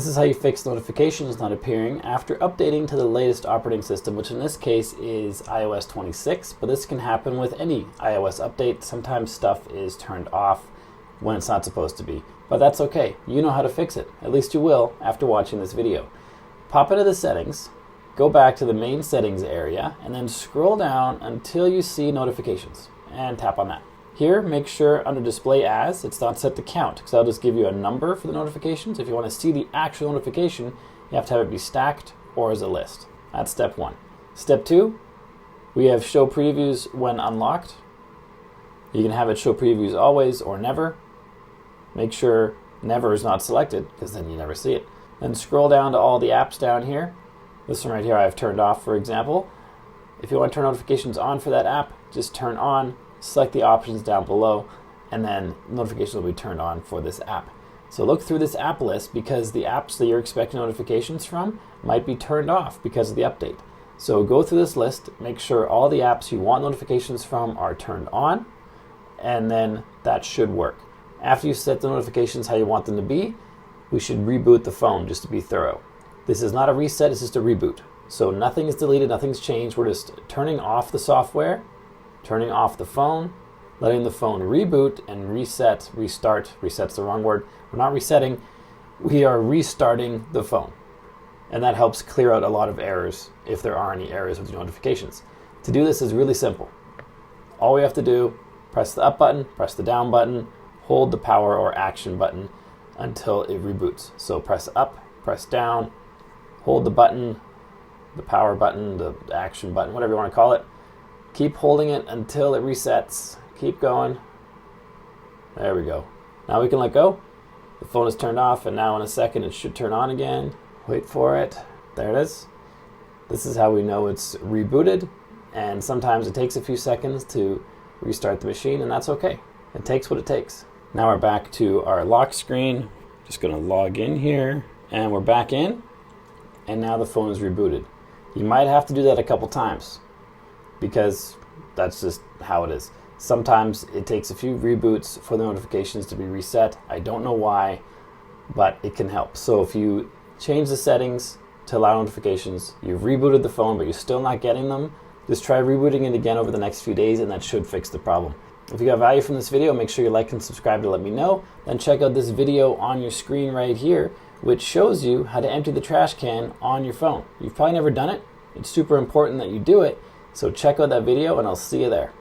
is how you fix notifications not appearing after updating to the latest operating system, which in this case is iOS 26, but this can happen with any iOS update. Sometimes stuff is turned off when it's not supposed to be, but that's okay. You know how to fix it. At least you will after watching this video. Pop into the settings, go back to the main settings area, and then scroll down until you see notifications, and tap on that. Here, make sure under display as, it's not set to count, because that'll just give you a number for the notifications. If you want to see the actual notification, you have to have it be stacked or as a list. That's step 1. Step 2, we have show previews when unlocked. You can have it show previews always or never. Make sure never is not selected, because then you never see it. Then scroll down to all the apps down here. This one right here I've turned off, for example. If you want to turn notifications on for that app, just turn on. Select the options down below, and then notifications will be turned on for this app. So look through this app list, because the apps that you're expecting notifications from might be turned off because of the update. So go through this list, make sure all the apps you want notifications from are turned on, and then that should work. After you set the notifications how you want them to be, we should reboot the phone just to be thorough. This is not a reset, it's just a reboot. So nothing is deleted, nothing's changed. We're just turning off the software, turning off the phone, letting the phone reboot and reset, restart. Reset's the wrong word. We're not resetting, we are restarting the phone. And that helps clear out a lot of errors if there are any errors with your notifications. To do this is really simple. All we have to do, press the up button, press the down button, hold the power or action button until it reboots. So press up, press down, hold the button, the power button, the action button, whatever you want to call it. Keep holding it until it resets. Keep going. There we go. Now we can let go. The phone is turned off, and now in a second it should turn on again. Wait for it. There it is. This is how we know it's rebooted, and sometimes it takes a few seconds to restart the machine, and that's okay. It takes what it takes. Now we're back to our lock screen. Just going to log in here, and we're back in, and now the phone is rebooted. You might have to do that a couple times, because that's just how it is. Sometimes it takes a few reboots for the notifications to be reset. I don't know why, but it can help. So if you change the settings to allow notifications, you've rebooted the phone, but you're still not getting them, just try rebooting it again over the next few days, and that should fix the problem. If you got value from this video, make sure you like and subscribe to let me know. Then check out this video on your screen right here, which shows you how to empty the trash can on your phone. You've probably never done it. It's super important that you do it. So check out that video, and I'll see you there.